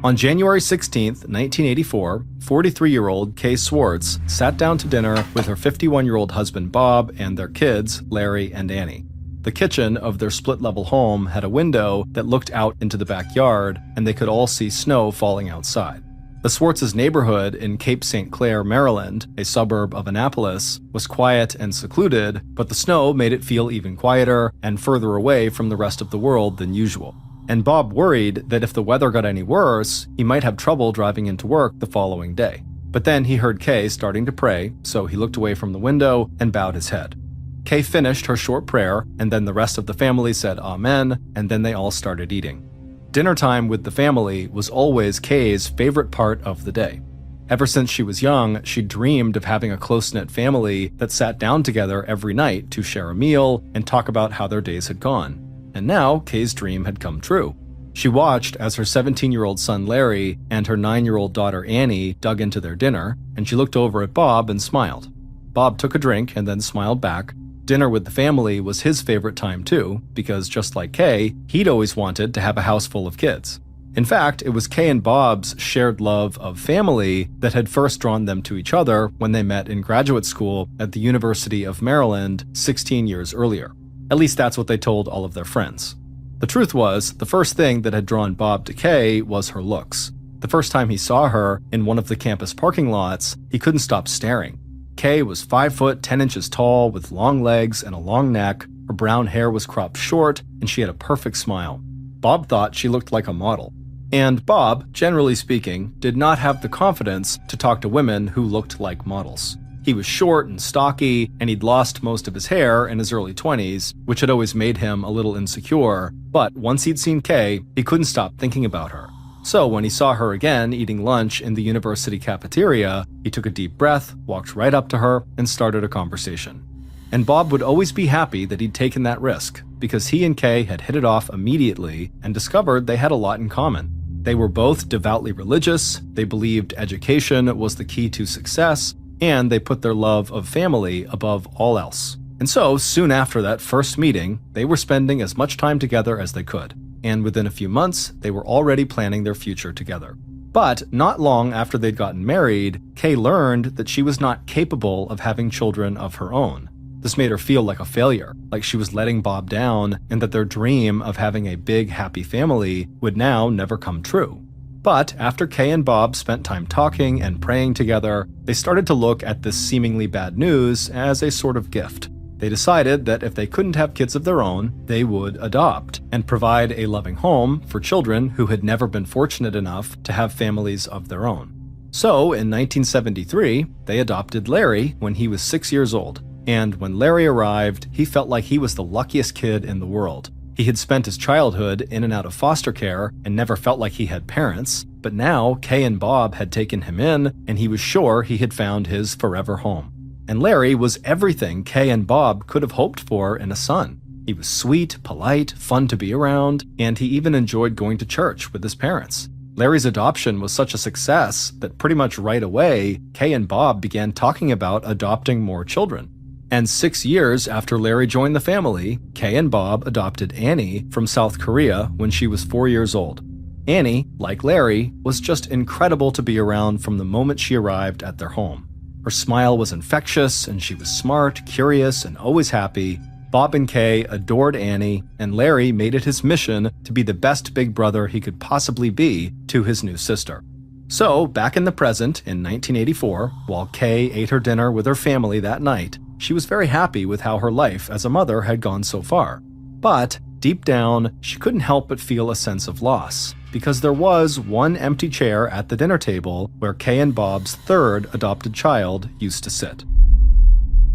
On January 16, 1984, 43-year-old Kay Swartz sat down to dinner with her 51-year-old husband Bob and their kids, Larry and Annie. The kitchen of their split-level home had a window that looked out into the backyard, and they could all see snow falling outside. The Swartz's neighborhood in Cape St. Clair, Maryland, a suburb of Annapolis, was quiet and secluded, but the snow made it feel even quieter and further away from the rest of the world than usual. And Bob worried that if the weather got any worse, he might have trouble driving into work the following day. But then he heard Kay starting to pray, so he looked away from the window and bowed his head. Kay finished her short prayer, and then the rest of the family said amen, and then they all started eating. Dinner time with the family was always Kay's favorite part of the day. Ever since she was young, she dreamed of having a close-knit family that sat down together every night to share a meal and talk about how their days had gone. And now, Kay's dream had come true. She watched as her 17-year-old son Larry and her 9-year-old daughter Annie dug into their dinner, and she looked over at Bob and smiled. Bob took a drink and then smiled back. Dinner with the family was his favorite time too, because just like Kay, he'd always wanted to have a house full of kids. In fact, it was Kay and Bob's shared love of family that had first drawn them to each other when they met in graduate school at the University of Maryland 16 years earlier. At least that's what they told all of their friends. The truth was, the first thing that had drawn Bob to Kay was her looks. The first time he saw her in one of the campus parking lots, he couldn't stop staring. Kay was 5 foot 10 inches tall with long legs and a long neck, her brown hair was cropped short, and she had a perfect smile. Bob thought she looked like a model. And Bob, generally speaking, did not have the confidence to talk to women who looked like models. He was short and stocky, and he'd lost most of his hair in his early 20s, which had always made him a little insecure, but once he'd seen Kay, he couldn't stop thinking about her. So when he saw her again eating lunch in the university cafeteria, he took a deep breath, walked right up to her, and started a conversation. And Bob would always be happy that he'd taken that risk, because he and Kay had hit it off immediately and discovered they had a lot in common. They were both devoutly religious, they believed education was the key to success, and they put their love of family above all else. And so, soon after that first meeting, they were spending as much time together as they could. And within a few months, they were already planning their future together. But not long after they'd gotten married, Kay learned that she was not capable of having children of her own. This made her feel like a failure, like she was letting Bob down, and that their dream of having a big, happy family would now never come true. But after Kay and Bob spent time talking and praying together, they started to look at this seemingly bad news as a sort of gift. They decided that if they couldn't have kids of their own, they would adopt and provide a loving home for children who had never been fortunate enough to have families of their own. So, in 1973, they adopted Larry when he was 6 years old. And when Larry arrived, he felt like he was the luckiest kid in the world. He had spent his childhood in and out of foster care and never felt like he had parents, but now Kay and Bob had taken him in, and he was sure he had found his forever home. And Larry was everything Kay and Bob could have hoped for in a son. He was sweet, polite, fun to be around, and he even enjoyed going to church with his parents. Larry's adoption was such a success that pretty much right away, Kay and Bob began talking about adopting more children. And 6 years after Larry joined the family, Kay and Bob adopted Annie from South Korea when she was 4 years old. Annie, like Larry, was just incredible to be around from the moment she arrived at their home. Her smile was infectious, and she was smart, curious, and always happy. Bob and Kay adored Annie, and Larry made it his mission to be the best big brother he could possibly be to his new sister. So, back in the present, in 1984, while Kay ate her dinner with her family that night, she was very happy with how her life as a mother had gone so far. But, deep down, she couldn't help but feel a sense of loss, because there was one empty chair at the dinner table where Kay and Bob's third adopted child used to sit.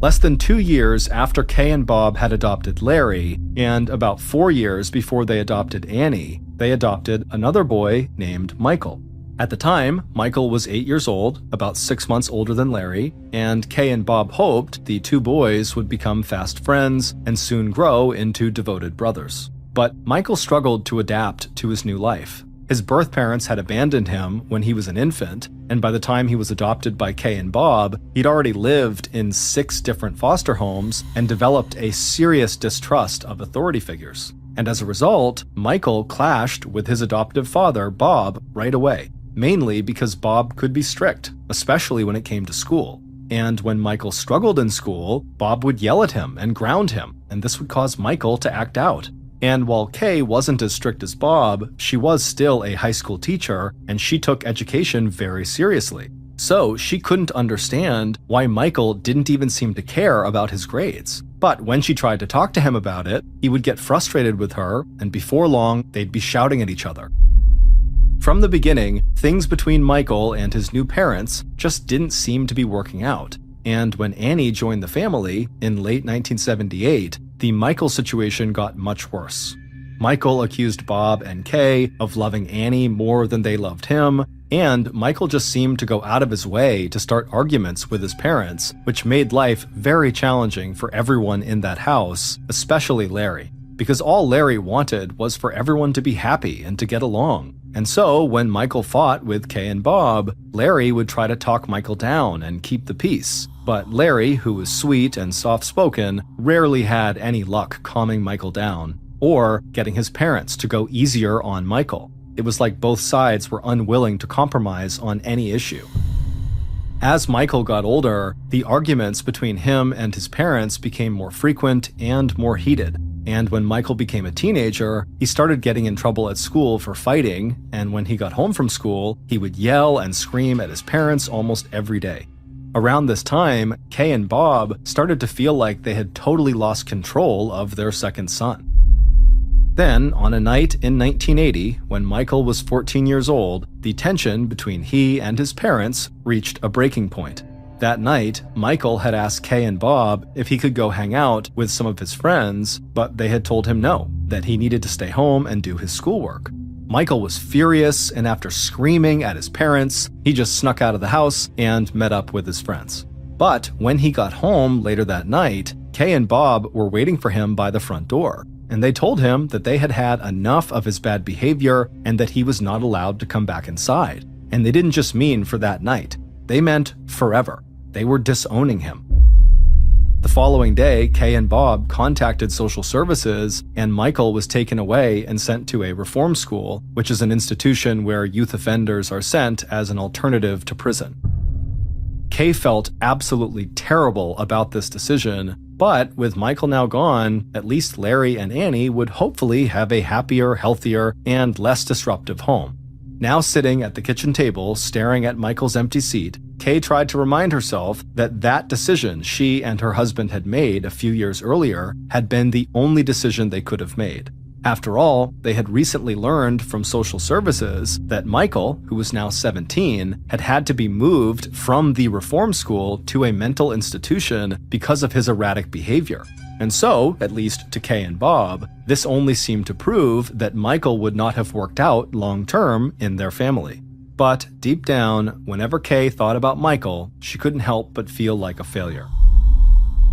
Less than 2 years after Kay and Bob had adopted Larry, and about 4 years before they adopted Annie, they adopted another boy named Michael. At the time, Michael was 8 years old, about 6 months older than Larry, and Kay and Bob hoped the two boys would become fast friends and soon grow into devoted brothers. But Michael struggled to adapt to his new life. His birth parents had abandoned him when he was an infant, and by the time he was adopted by Kay and Bob, he'd already lived in 6 different foster homes and developed a serious distrust of authority figures. And as a result, Michael clashed with his adoptive father, Bob, right away, mainly because Bob could be strict, especially when it came to school. And when Michael struggled in school, Bob would yell at him and ground him, and this would cause Michael to act out. And while Kay wasn't as strict as Bob, she was still a high school teacher, and she took education very seriously. So she couldn't understand why Michael didn't even seem to care about his grades. But when she tried to talk to him about it, he would get frustrated with her, and before long, they'd be shouting at each other. From the beginning, things between Michael and his new parents just didn't seem to be working out. And when Annie joined the family in late 1978, the Michael situation got much worse. Michael accused Bob and Kay of loving Annie more than they loved him, and Michael just seemed to go out of his way to start arguments with his parents, which made life very challenging for everyone in that house, especially Larry, because all Larry wanted was for everyone to be happy and to get along. And so, when Michael fought with Kay and Bob, Larry would try to talk Michael down and keep the peace. But Larry, who was sweet and soft-spoken, rarely had any luck calming Michael down, or getting his parents to go easier on Michael. It was like both sides were unwilling to compromise on any issue. As Michael got older, the arguments between him and his parents became more frequent and more heated. And when Michael became a teenager, he started getting in trouble at school for fighting, and when he got home from school, he would yell and scream at his parents almost every day. Around this time, Kay and Bob started to feel like they had totally lost control of their second son. Then, on a night in 1980, when Michael was 14 years old, the tension between he and his parents reached a breaking point. That night, Michael had asked Kay and Bob if he could go hang out with some of his friends, but they had told him no, that he needed to stay home and do his schoolwork. Michael was furious, and after screaming at his parents, he just snuck out of the house and met up with his friends. But when he got home later that night, Kay and Bob were waiting for him by the front door, and they told him that they had had enough of his bad behavior and that he was not allowed to come back inside. And they didn't just mean for that night. They meant forever. They were disowning him. The following day, Kay and Bob contacted social services, and Michael was taken away and sent to a reform school, which is an institution where youth offenders are sent as an alternative to prison. Kay felt absolutely terrible about this decision, but with Michael now gone, at least Larry and Annie would hopefully have a happier, healthier, and less disruptive home. Now sitting at the kitchen table, staring at Michael's empty seat, Kay tried to remind herself that that decision she and her husband had made a few years earlier had been the only decision they could have made. After all, they had recently learned from social services that Michael, who was now 17, had had to be moved from the reform school to a mental institution because of his erratic behavior. And so, at least to Kay and Bob, this only seemed to prove that Michael would not have worked out long-term in their family. But deep down, whenever Kay thought about Michael, she couldn't help but feel like a failure.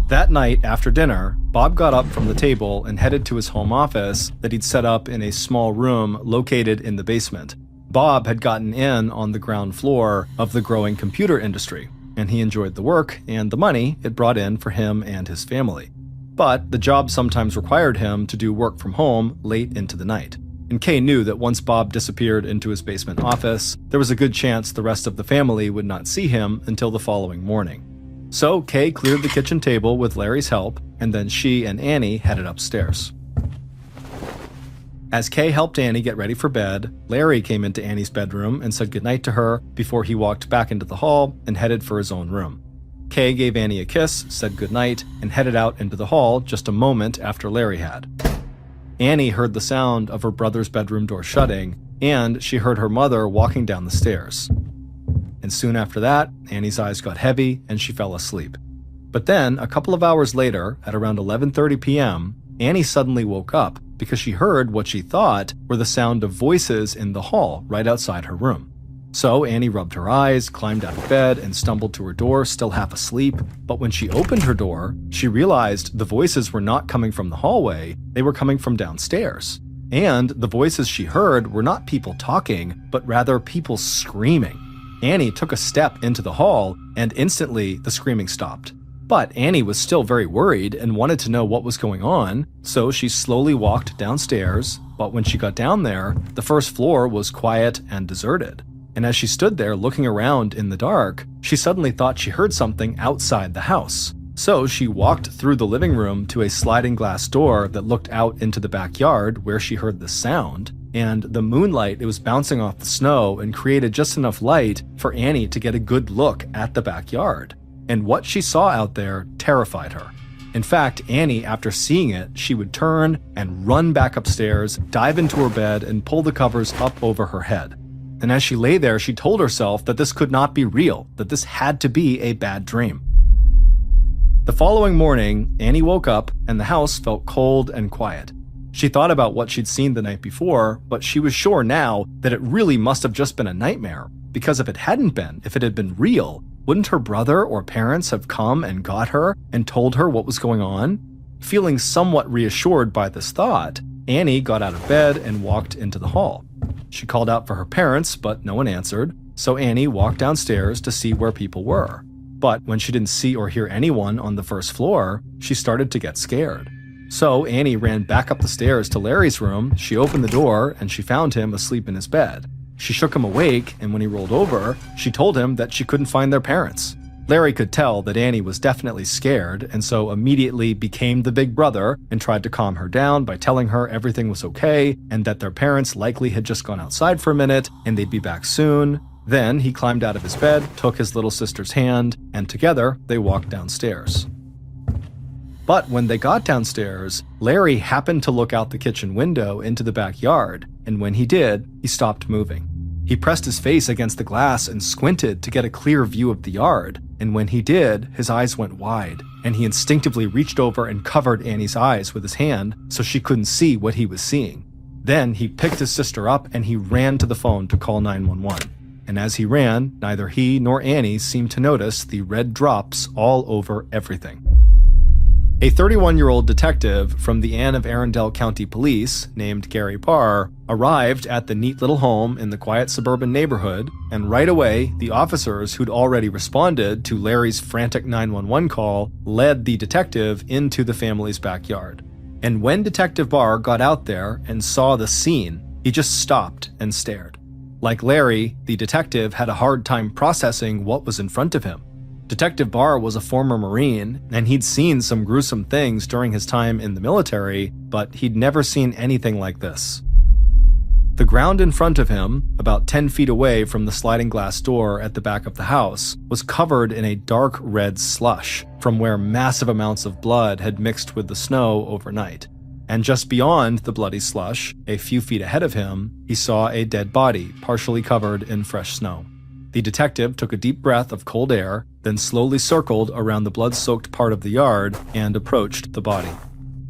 That night, after dinner, Bob got up from the table and headed to his home office that he'd set up in a small room located in the basement. Bob had gotten in on the ground floor of the growing computer industry, and he enjoyed the work and the money it brought in for him and his family. But the job sometimes required him to do work from home late into the night. And Kay knew that once Bob disappeared into his basement office, there was a good chance the rest of the family would not see him until the following morning. So Kay cleared the kitchen table with Larry's help, and then she and Annie headed upstairs. As Kay helped Annie get ready for bed, Larry came into Annie's bedroom and said goodnight to her before he walked back into the hall and headed for his own room. Kay gave Annie a kiss, said goodnight, and headed out into the hall just a moment after Larry had. Annie heard the sound of her brother's bedroom door shutting, and she heard her mother walking down the stairs. And soon after that, Annie's eyes got heavy and she fell asleep. But then, a couple of hours later, at around 11:30 p.m., Annie suddenly woke up because she heard what she thought were the sound of voices in the hall right outside her room. So Annie rubbed her eyes, climbed out of bed, and stumbled to her door, still half asleep. But when she opened her door, she realized the voices were not coming from the hallway, they were coming from downstairs. And the voices she heard were not people talking, but rather people screaming. Annie took a step into the hall, and instantly the screaming stopped. But Annie was still very worried and wanted to know what was going on, so she slowly walked downstairs, but when she got down there, the first floor was quiet and deserted. And as she stood there looking around in the dark, she suddenly thought she heard something outside the house. So she walked through the living room to a sliding glass door that looked out into the backyard where she heard the sound, and the moonlight, it was bouncing off the snow and created just enough light for Annie to get a good look at the backyard. And what she saw out there terrified her. In fact, Annie, after seeing it, she would turn and run back upstairs, dive into her bed, and pull the covers up over her head. And as she lay there, she told herself that this could not be real, that this had to be a bad dream. The following morning, Annie woke up and the house felt cold and quiet. She thought about what she'd seen the night before, but she was sure now that it really must have just been a nightmare, because if it hadn't been, if it had been real, wouldn't her brother or parents have come and got her and told her what was going on? Feeling somewhat reassured by this thought, Annie got out of bed and walked into the hall. She called out for her parents, but no one answered, so Annie walked downstairs to see where people were. But when she didn't see or hear anyone on the first floor, she started to get scared. So Annie ran back up the stairs to Larry's room, she opened the door, and she found him asleep in his bed. She shook him awake, and when he rolled over, she told him that she couldn't find their parents. Larry could tell that Annie was definitely scared, and so immediately became the big brother and tried to calm her down by telling her everything was okay and that their parents likely had just gone outside for a minute and they'd be back soon. Then he climbed out of his bed, took his little sister's hand, and together they walked downstairs. But when they got downstairs, Larry happened to look out the kitchen window into the backyard, and when he did, he stopped moving. He pressed his face against the glass and squinted to get a clear view of the yard, and when he did, his eyes went wide, and he instinctively reached over and covered Annie's eyes with his hand so she couldn't see what he was seeing. Then he picked his sister up and he ran to the phone to call 911. And as he ran, neither he nor Annie seemed to notice the red drops all over everything. A 31-year-old detective from the Anne of Arundel County Police, named Gary Barr, arrived at the neat little home in the quiet suburban neighborhood, and right away, the officers who'd already responded to Larry's frantic 911 call led the detective into the family's backyard. And when Detective Barr got out there and saw the scene, he just stopped and stared. Like Larry, the detective had a hard time processing what was in front of him. Detective Barr was a former Marine, and he'd seen some gruesome things during his time in the military, but he'd never seen anything like this. The ground in front of him, about 10 feet away from the sliding glass door at the back of the house, was covered in a dark red slush, from where massive amounts of blood had mixed with the snow overnight. And just beyond the bloody slush, a few feet ahead of him, he saw a dead body partially covered in fresh snow. The detective took a deep breath of cold air, then slowly circled around the blood-soaked part of the yard and approached the body.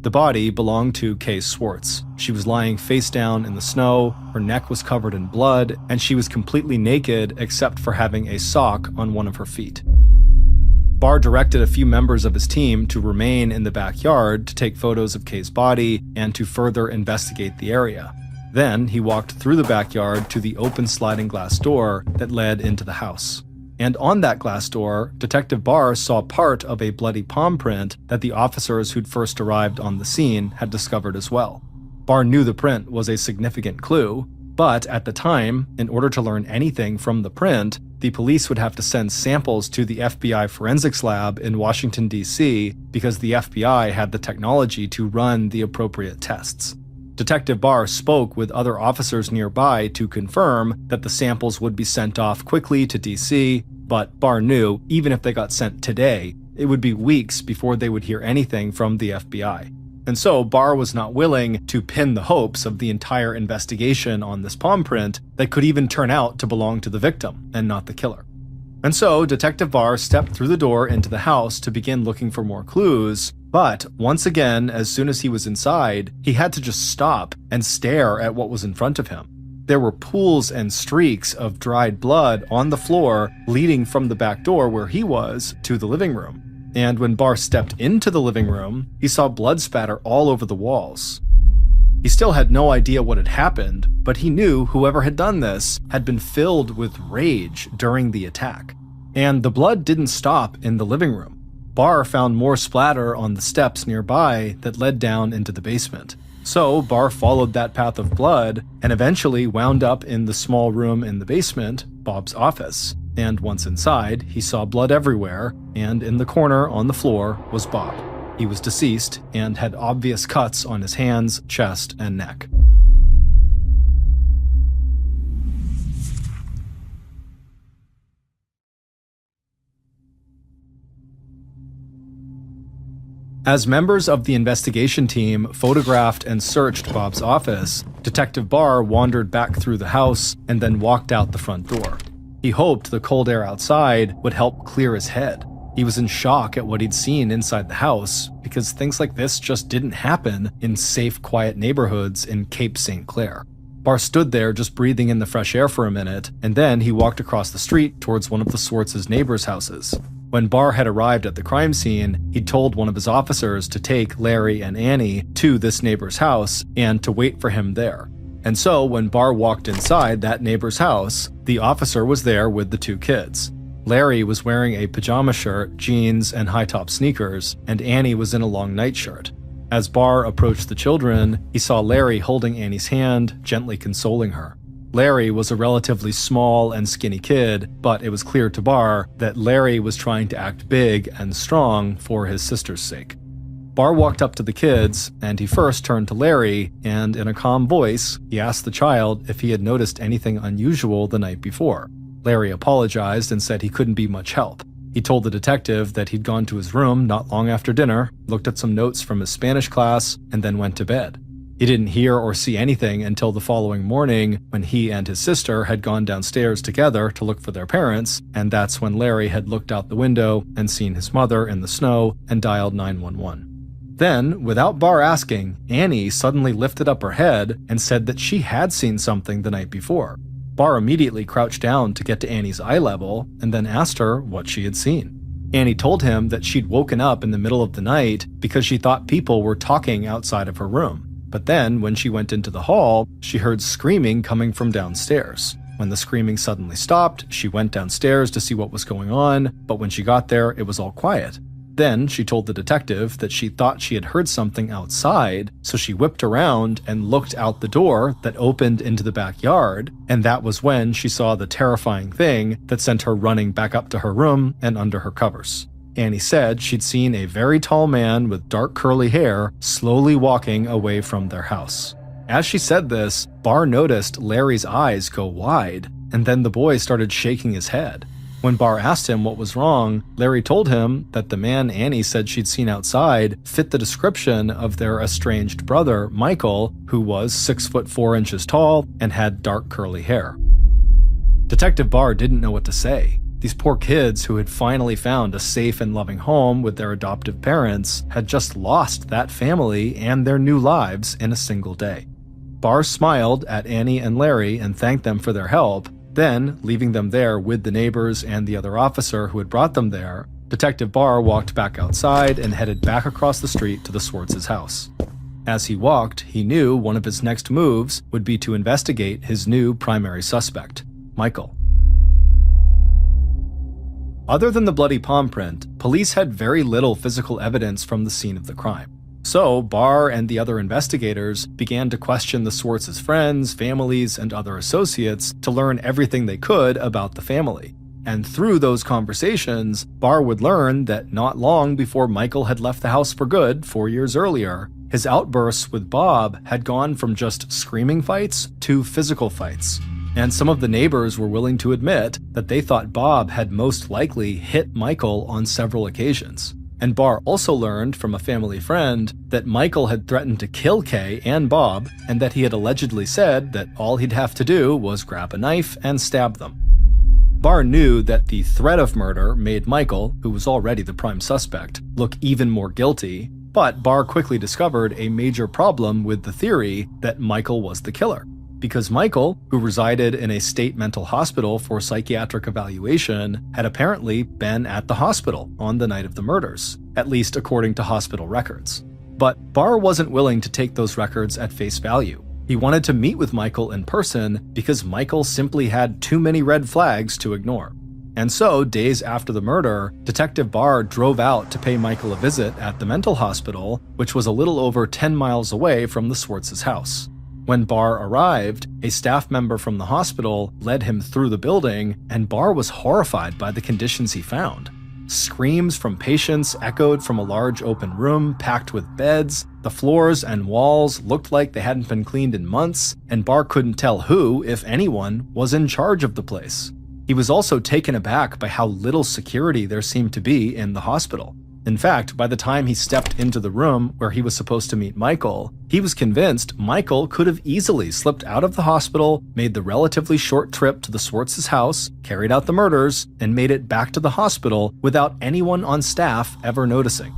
The body belonged to Kay Swartz. She was lying face down in the snow, her neck was covered in blood, and she was completely naked except for having a sock on one of her feet. Barr directed a few members of his team to remain in the backyard to take photos of Kay's body and to further investigate the area. Then he walked through the backyard to the open sliding glass door that led into the house. And on that glass door, Detective Barr saw part of a bloody palm print that the officers who'd first arrived on the scene had discovered as well. Barr knew the print was a significant clue, but at the time, in order to learn anything from the print, the police would have to send samples to the FBI forensics lab in Washington, D.C., because the FBI had the technology to run the appropriate tests. Detective Barr spoke with other officers nearby to confirm that the samples would be sent off quickly to DC, but Barr knew even if they got sent today, it would be weeks before they would hear anything from the FBI. And so Barr was not willing to pin the hopes of the entire investigation on this palm print that could even turn out to belong to the victim and not the killer. And so Detective Barr stepped through the door into the house to begin looking for more clues, but once again, as soon as he was inside, he had to just stop and stare at what was in front of him. There were pools and streaks of dried blood on the floor leading from the back door where he was to the living room. And when Barr stepped into the living room, he saw blood spatter all over the walls. He still had no idea what had happened, but he knew whoever had done this had been filled with rage during the attack. And the blood didn't stop in the living room. Barr found more splatter on the steps nearby that led down into the basement. So Barr followed that path of blood and eventually wound up in the small room in the basement, Bob's office. And once inside, he saw blood everywhere, and in the corner on the floor was Bob. He was deceased and had obvious cuts on his hands, chest, and neck. As members of the investigation team photographed and searched Bob's office, Detective Barr wandered back through the house and then walked out the front door. He hoped the cold air outside would help clear his head. He was in shock at what he'd seen inside the house because things like this just didn't happen in safe, quiet neighborhoods in Cape St. Clair. Barr stood there just breathing in the fresh air for a minute, and then he walked across the street towards one of the Swartz's neighbors' houses. When Barr had arrived at the crime scene, he told one of his officers to take Larry and Annie to this neighbor's house and to wait for him there. And so when Barr walked inside that neighbor's house, the officer was there with the two kids. Larry was wearing a pajama shirt, jeans, and high-top sneakers, and Annie was in a long nightshirt. As Barr approached the children, he saw Larry holding Annie's hand, gently consoling her. Larry was a relatively small and skinny kid, but it was clear to Barr that Larry was trying to act big and strong for his sister's sake. Barr walked up to the kids, and he first turned to Larry, and in a calm voice, he asked the child if he had noticed anything unusual the night before. Larry apologized and said he couldn't be much help. He told the detective that he'd gone to his room not long after dinner, looked at some notes from his Spanish class, and then went to bed. He didn't hear or see anything until the following morning when he and his sister had gone downstairs together to look for their parents, and that's when Larry had looked out the window and seen his mother in the snow and dialed 911. Then, without Barr asking, Annie suddenly lifted up her head and said that she had seen something the night before. Barr immediately crouched down to get to Annie's eye level and then asked her what she had seen. Annie told him that she'd woken up in the middle of the night because she thought people were talking outside of her room. But then, when she went into the hall, she heard screaming coming from downstairs. When the screaming suddenly stopped, she went downstairs to see what was going on, but when she got there, it was all quiet. Then she told the detective that she thought she had heard something outside, so she whipped around and looked out the door that opened into the backyard, and that was when she saw the terrifying thing that sent her running back up to her room and under her covers. Annie said she'd seen a very tall man with dark curly hair slowly walking away from their house. As she said this, Barr noticed Larry's eyes go wide, and then the boy started shaking his head. When Barr asked him what was wrong, Larry told him that the man Annie said she'd seen outside fit the description of their estranged brother, Michael, who was 6'4" tall and had dark curly hair. Detective Barr didn't know what to say. These poor kids who had finally found a safe and loving home with their adoptive parents had just lost that family and their new lives in a single day. Barr smiled at Annie and Larry and thanked them for their help. Then, leaving them there with the neighbors and the other officer who had brought them there, Detective Barr walked back outside and headed back across the street to the Swartz's house. As he walked, he knew one of his next moves would be to investigate his new primary suspect, Michael. Other than the bloody palm print, police had very little physical evidence from the scene of the crime. So, Barr and the other investigators began to question the Swartz's friends, families, and other associates to learn everything they could about the family. And through those conversations, Barr would learn that not long before Michael had left the house for good 4 years earlier, his outbursts with Bob had gone from just screaming fights to physical fights. And some of the neighbors were willing to admit that they thought Bob had most likely hit Michael on several occasions. And Barr also learned from a family friend that Michael had threatened to kill Kay and Bob, and that he had allegedly said that all he'd have to do was grab a knife and stab them. Barr knew that the threat of murder made Michael, who was already the prime suspect, look even more guilty, but Barr quickly discovered a major problem with the theory that Michael was the killer. Because Michael, who resided in a state mental hospital for psychiatric evaluation, had apparently been at the hospital on the night of the murders, at least according to hospital records. But Barr wasn't willing to take those records at face value. He wanted to meet with Michael in person because Michael simply had too many red flags to ignore. And so, days after the murder, Detective Barr drove out to pay Michael a visit at the mental hospital, which was a little over 10 miles away from the Swartz's house. When Barr arrived, a staff member from the hospital led him through the building, and Barr was horrified by the conditions he found. Screams from patients echoed from a large open room packed with beds. The floors and walls looked like they hadn't been cleaned in months, and Barr couldn't tell who, if anyone, was in charge of the place. He was also taken aback by how little security there seemed to be in the hospital. In fact, by the time he stepped into the room where he was supposed to meet Michael, he was convinced Michael could have easily slipped out of the hospital, made the relatively short trip to the Swartz's house, carried out the murders, and made it back to the hospital without anyone on staff ever noticing.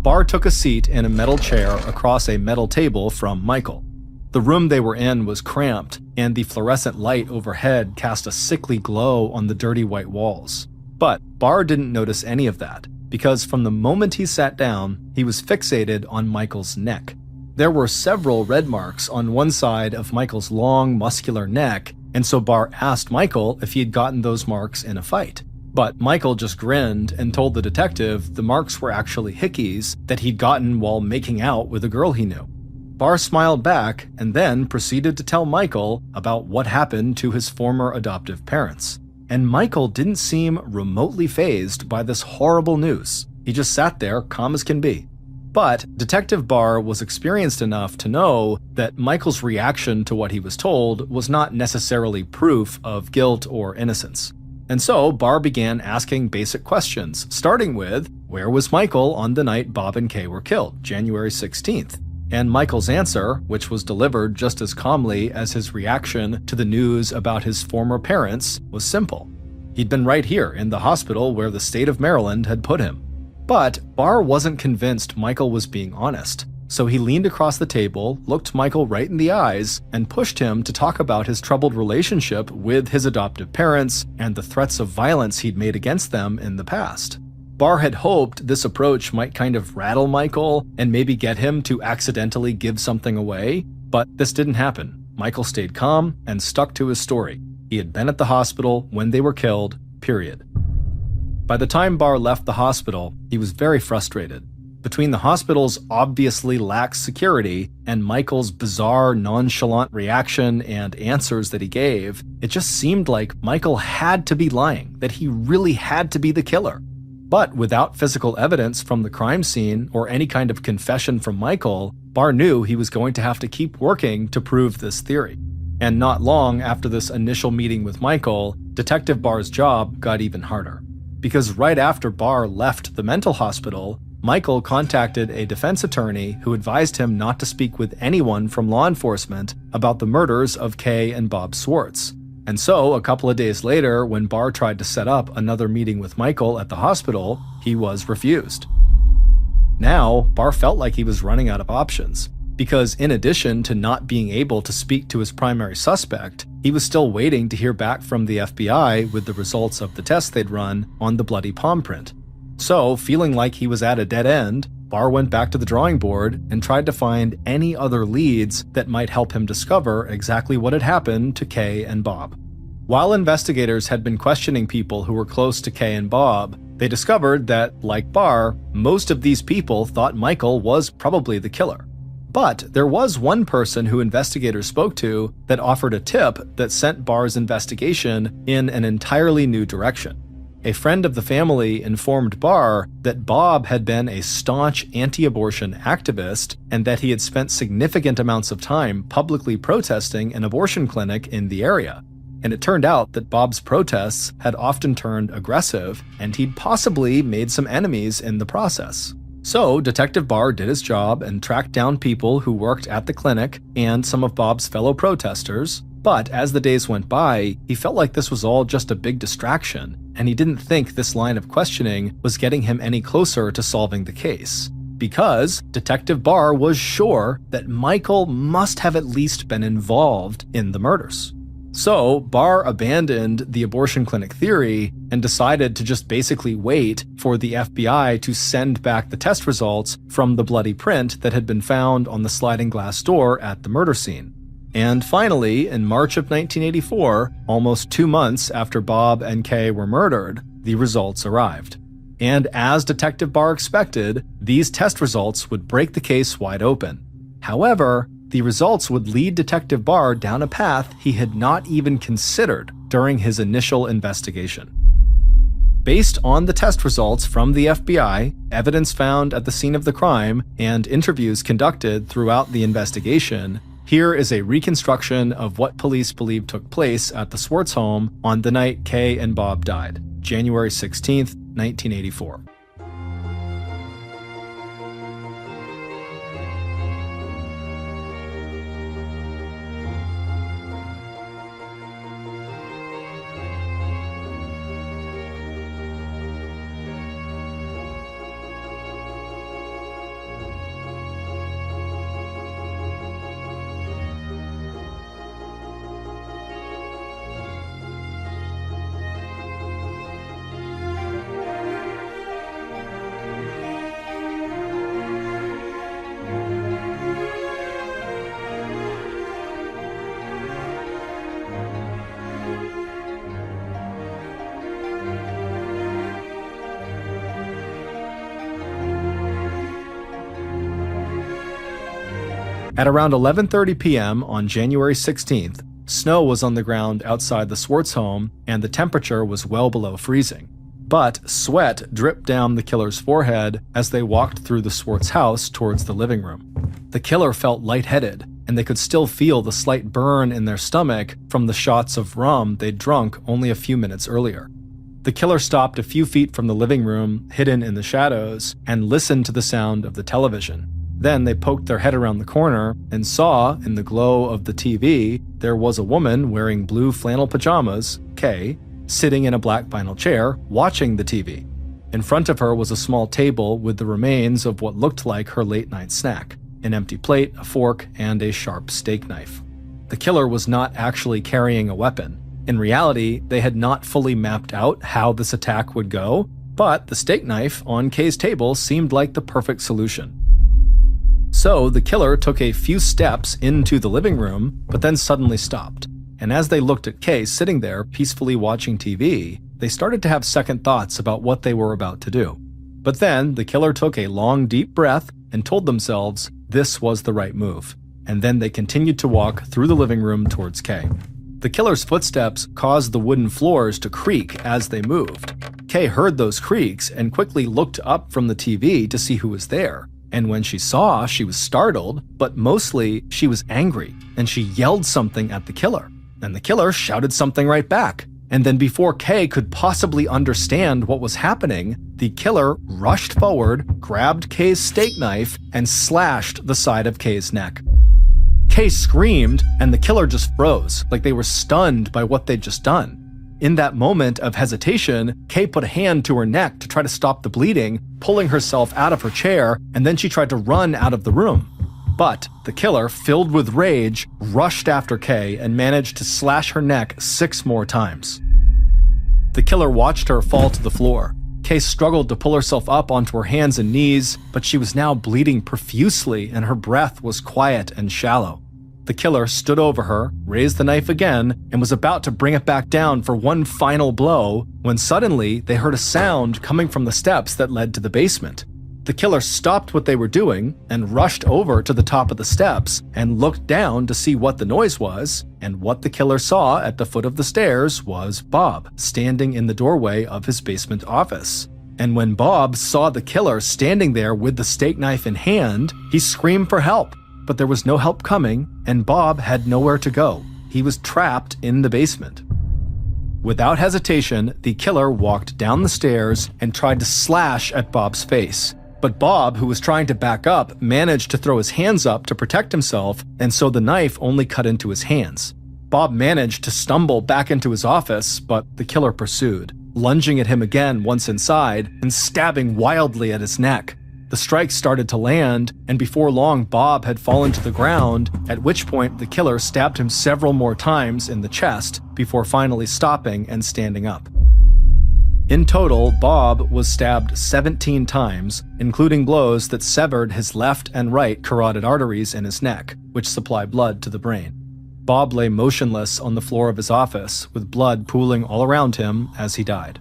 Barr took a seat in a metal chair across a metal table from Michael. The room they were in was cramped, and the fluorescent light overhead cast a sickly glow on the dirty white walls. But Barr didn't notice any of that, because from the moment he sat down, he was fixated on Michael's neck. There were several red marks on one side of Michael's long, muscular neck, and so Barr asked Michael if he had gotten those marks in a fight. But Michael just grinned and told the detective the marks were actually hickeys that he'd gotten while making out with a girl he knew. Barr smiled back and then proceeded to tell Michael about what happened to his former adoptive parents. And Michael didn't seem remotely fazed by this horrible news. He just sat there, calm as can be. But Detective Barr was experienced enough to know that Michael's reaction to what he was told was not necessarily proof of guilt or innocence. And so Barr began asking basic questions, starting with, where was Michael on the night Bob and Kay were killed, January 16th? And Michael's answer, which was delivered just as calmly as his reaction to the news about his former parents, was simple. He'd been right here in the hospital where the state of Maryland had put him. But Barr wasn't convinced Michael was being honest, so he leaned across the table, looked Michael right in the eyes, and pushed him to talk about his troubled relationship with his adoptive parents and the threats of violence he'd made against them in the past. Barr had hoped this approach might kind of rattle Michael and maybe get him to accidentally give something away, but this didn't happen. Michael stayed calm and stuck to his story. He had been at the hospital when they were killed, period. By the time Barr left the hospital, he was very frustrated. Between the hospital's obviously lax security and Michael's bizarre, nonchalant reaction and answers that he gave, it just seemed like Michael had to be lying, that he really had to be the killer. But without physical evidence from the crime scene or any kind of confession from Michael, Barr knew he was going to have to keep working to prove this theory. And not long after this initial meeting with Michael, Detective Barr's job got even harder. Because right after Barr left the mental hospital, Michael contacted a defense attorney who advised him not to speak with anyone from law enforcement about the murders of Kay and Bob Swartz. And so, a couple of days later, when Barr tried to set up another meeting with Michael at the hospital, he was refused. Now, Barr felt like he was running out of options, because in addition to not being able to speak to his primary suspect, he was still waiting to hear back from the FBI with the results of the tests they'd run on the bloody palm print. So, feeling like he was at a dead end, Barr went back to the drawing board and tried to find any other leads that might help him discover exactly what had happened to Kay and Bob. While investigators had been questioning people who were close to Kay and Bob, they discovered that, like Barr, most of these people thought Michael was probably the killer. But there was one person who investigators spoke to that offered a tip that sent Barr's investigation in an entirely new direction. A friend of the family informed Barr that Bob had been a staunch anti-abortion activist and that he had spent significant amounts of time publicly protesting an abortion clinic in the area. And it turned out that Bob's protests had often turned aggressive, and he'd possibly made some enemies in the process. So Detective Barr did his job and tracked down people who worked at the clinic and some of Bob's fellow protesters. But as the days went by, he felt like this was all just a big distraction, and he didn't think this line of questioning was getting him any closer to solving the case. Because Detective Barr was sure that Michael must have at least been involved in the murders. So Barr abandoned the abortion clinic theory and decided to just basically wait for the FBI to send back the test results from the bloody print that had been found on the sliding glass door at the murder scene. And finally, in March of 1984, almost 2 months after Bob and Kay were murdered, the results arrived. And as Detective Barr expected, these test results would break the case wide open. However, the results would lead Detective Barr down a path he had not even considered during his initial investigation. Based on the test results from the FBI, evidence found at the scene of the crime, and interviews conducted throughout the investigation, here is a reconstruction of what police believe took place at the Swartz home on the night Kay and Bob died, January 16th, 1984. At around 11:30 p.m. on January 16th, snow was on the ground outside the Swartz home and the temperature was well below freezing. But sweat dripped down the killer's forehead as they walked through the Swartz house towards the living room. The killer felt lightheaded, and they could still feel the slight burn in their stomach from the shots of rum they'd drunk only a few minutes earlier. The killer stopped a few feet from the living room, hidden in the shadows, and listened to the sound of the television. Then they poked their head around the corner and saw, in the glow of the TV, there was a woman wearing blue flannel pajamas, Kay, sitting in a black vinyl chair, watching the TV. In front of her was a small table with the remains of what looked like her late-night snack, an empty plate, a fork, and a sharp steak knife. The killer was not actually carrying a weapon. In reality, they had not fully mapped out how this attack would go, but the steak knife on Kay's table seemed like the perfect solution. So the killer took a few steps into the living room, but then suddenly stopped. And as they looked at Kay sitting there peacefully watching TV, they started to have second thoughts about what they were about to do. But then the killer took a long, deep breath and told themselves this was the right move. And then they continued to walk through the living room towards Kay. The killer's footsteps caused the wooden floors to creak as they moved. Kay heard those creaks and quickly looked up from the TV to see who was there. And when she saw, she was startled, but mostly she was angry, and she yelled something at the killer. And the killer shouted something right back. And then before Kay could possibly understand what was happening, the killer rushed forward, grabbed Kay's steak knife, and slashed the side of Kay's neck. Kay screamed, and the killer just froze, like they were stunned by what they'd just done. In that moment of hesitation, Kay put a hand to her neck to try to stop the bleeding, pulling herself out of her chair, and then she tried to run out of the room. But the killer, filled with rage, rushed after Kay and managed to slash her neck 6 more times. The killer watched her fall to the floor. Kay struggled to pull herself up onto her hands and knees, but she was now bleeding profusely and her breath was quiet and shallow. The killer stood over her, raised the knife again, and was about to bring it back down for one final blow when suddenly they heard a sound coming from the steps that led to the basement. The killer stopped what they were doing and rushed over to the top of the steps and looked down to see what the noise was, and what the killer saw at the foot of the stairs was Bob standing in the doorway of his basement office. And when Bob saw the killer standing there with the steak knife in hand, he screamed for help. But there was no help coming, and Bob had nowhere to go. He was trapped in the basement. Without hesitation, the killer walked down the stairs and tried to slash at Bob's face. But Bob, who was trying to back up, managed to throw his hands up to protect himself, and so the knife only cut into his hands. Bob managed to stumble back into his office, but the killer pursued, lunging at him again once inside and stabbing wildly at his neck. The strikes started to land, and before long Bob had fallen to the ground, at which point the killer stabbed him several more times in the chest before finally stopping and standing up. In total, Bob was stabbed 17 times, including blows that severed his left and right carotid arteries in his neck, which supply blood to the brain. Bob lay motionless on the floor of his office, with blood pooling all around him as he died.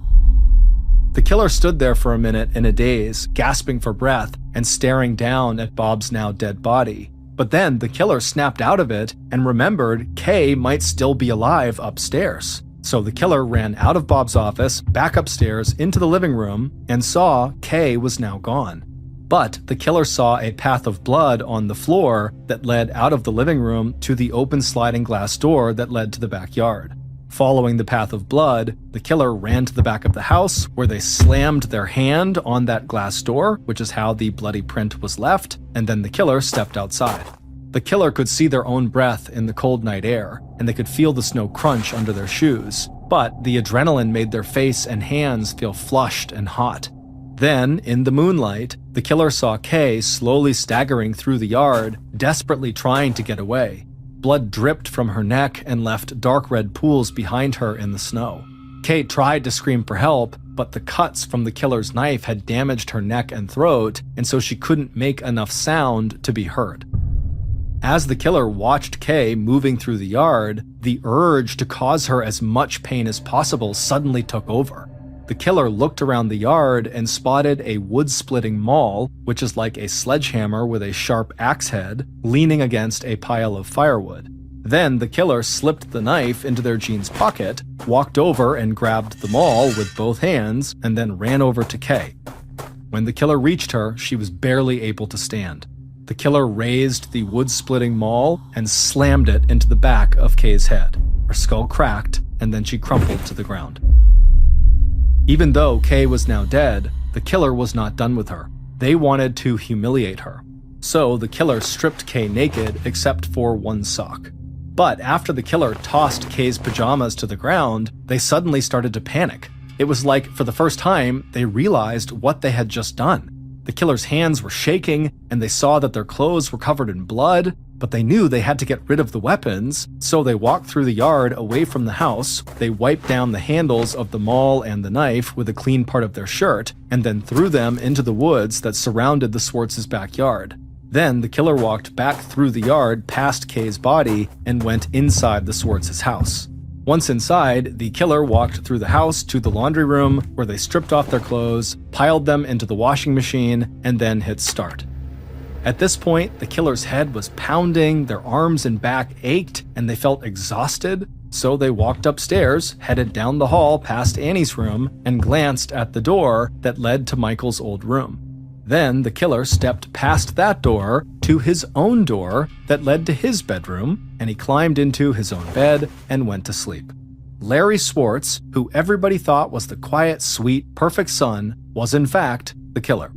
The killer stood there for a minute in a daze, gasping for breath and staring down at Bob's now dead body. But then the killer snapped out of it and remembered Kay might still be alive upstairs. So the killer ran out of Bob's office, back upstairs into the living room, and saw Kay was now gone. But the killer saw a path of blood on the floor that led out of the living room to the open sliding glass door that led to the backyard. Following the path of blood, the killer ran to the back of the house, where they slammed their hand on that glass door, which is how the bloody print was left, and then the killer stepped outside. The killer could see their own breath in the cold night air, and they could feel the snow crunch under their shoes, but the adrenaline made their face and hands feel flushed and hot. Then, in the moonlight, the killer saw Kay slowly staggering through the yard, desperately trying to get away. Blood dripped from her neck and left dark red pools behind her in the snow. Kay tried to scream for help, but the cuts from the killer's knife had damaged her neck and throat, and so she couldn't make enough sound to be heard. As the killer watched Kay moving through the yard, the urge to cause her as much pain as possible suddenly took over. The killer looked around the yard and spotted a wood-splitting maul, which is like a sledgehammer with a sharp axe head, leaning against a pile of firewood. Then the killer slipped the knife into their jeans pocket, walked over and grabbed the maul with both hands, and then ran over to Kay. When the killer reached her, she was barely able to stand. The killer raised the wood-splitting maul and slammed it into the back of Kay's head. Her skull cracked, and then she crumpled to the ground. Even though Kay was now dead, the killer was not done with her. They wanted to humiliate her. So the killer stripped Kay naked except for one sock. But after the killer tossed Kay's pajamas to the ground, they suddenly started to panic. It was like, for the first time, they realized what they had just done. The killer's hands were shaking, and they saw that their clothes were covered in blood, but they knew they had to get rid of the weapons, so they walked through the yard away from the house. They wiped down the handles of the maul and the knife with a clean part of their shirt, and then threw them into the woods that surrounded the Swartz's backyard. Then the killer walked back through the yard past Kay's body and went inside the Swartz's house. Once inside, the killer walked through the house to the laundry room, where they stripped off their clothes, piled them into the washing machine, and then hit start. At this point, the killer's head was pounding, their arms and back ached, and they felt exhausted, so they walked upstairs, headed down the hall past Annie's room, and glanced at the door that led to Michael's old room. Then the killer stepped past that door to his own door that led to his bedroom, and he climbed into his own bed and went to sleep. Larry Swartz, who everybody thought was the quiet, sweet, perfect son, was in fact the killer.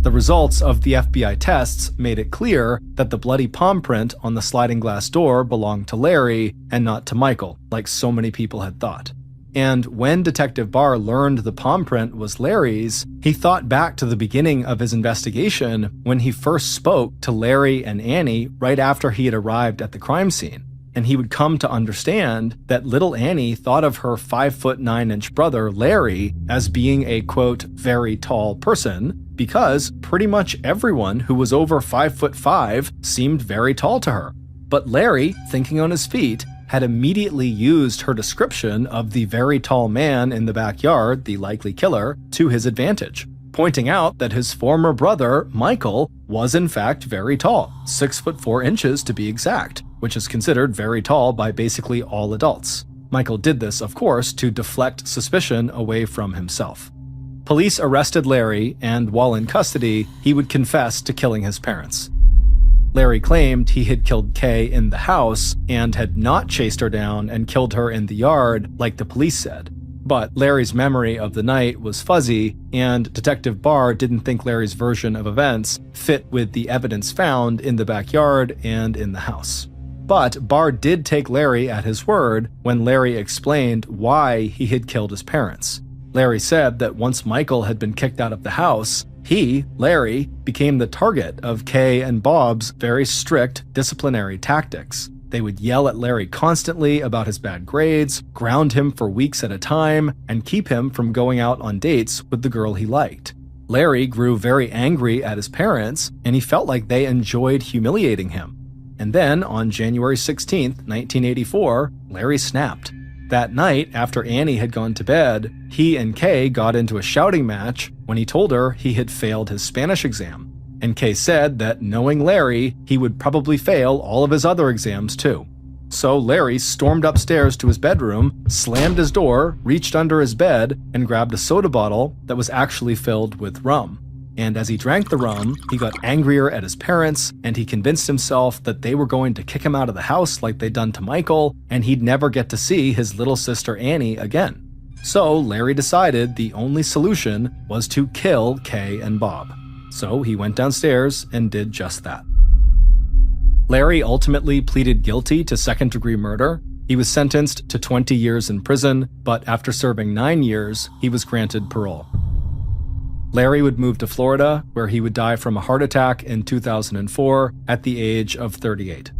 The results of the FBI tests made it clear that the bloody palm print on the sliding glass door belonged to Larry and not to Michael, like so many people had thought. And when Detective Barr learned the palm print was Larry's, he thought back to the beginning of his investigation when he first spoke to Larry and Annie right after he had arrived at the crime scene. And he would come to understand that little Annie thought of her 5'9" brother, Larry, as being a, quote, very tall person, because pretty much everyone who was over 5'5" seemed very tall to her. But Larry, thinking on his feet, had immediately used her description of the very tall man in the backyard, the likely killer, to his advantage, pointing out that his former brother, Michael, was in fact very tall, 6'4" to be exact, which is considered very tall by basically all adults. Michael did this, of course, to deflect suspicion away from himself. Police arrested Larry, and while in custody, he would confess to killing his parents. Larry claimed he had killed Kay in the house and had not chased her down and killed her in the yard like the police said. But Larry's memory of the night was fuzzy, and Detective Barr didn't think Larry's version of events fit with the evidence found in the backyard and in the house. But Barr did take Larry at his word when Larry explained why he had killed his parents. Larry said that once Michael had been kicked out of the house, he, Larry, became the target of Kay and Bob's very strict disciplinary tactics. They would yell at Larry constantly about his bad grades, ground him for weeks at a time, and keep him from going out on dates with the girl he liked. Larry grew very angry at his parents, and he felt like they enjoyed humiliating him. And then, on January 16, 1984, Larry snapped. That night, after Annie had gone to bed, he and Kay got into a shouting match when he told her he had failed his Spanish exam. And Kay said that knowing Larry, he would probably fail all of his other exams too. So Larry stormed upstairs to his bedroom, slammed his door, reached under his bed, and grabbed a soda bottle that was actually filled with rum. And as he drank the rum, he got angrier at his parents, and he convinced himself that they were going to kick him out of the house like they'd done to Michael, and he'd never get to see his little sister Annie again. So Larry decided the only solution was to kill Kay and Bob. So he went downstairs and did just that. Larry ultimately pleaded guilty to second-degree murder. He was sentenced to 20 years in prison, but after serving 9 years, he was granted parole. Larry would move to Florida, where he would die from a heart attack in 2004 at the age of 38.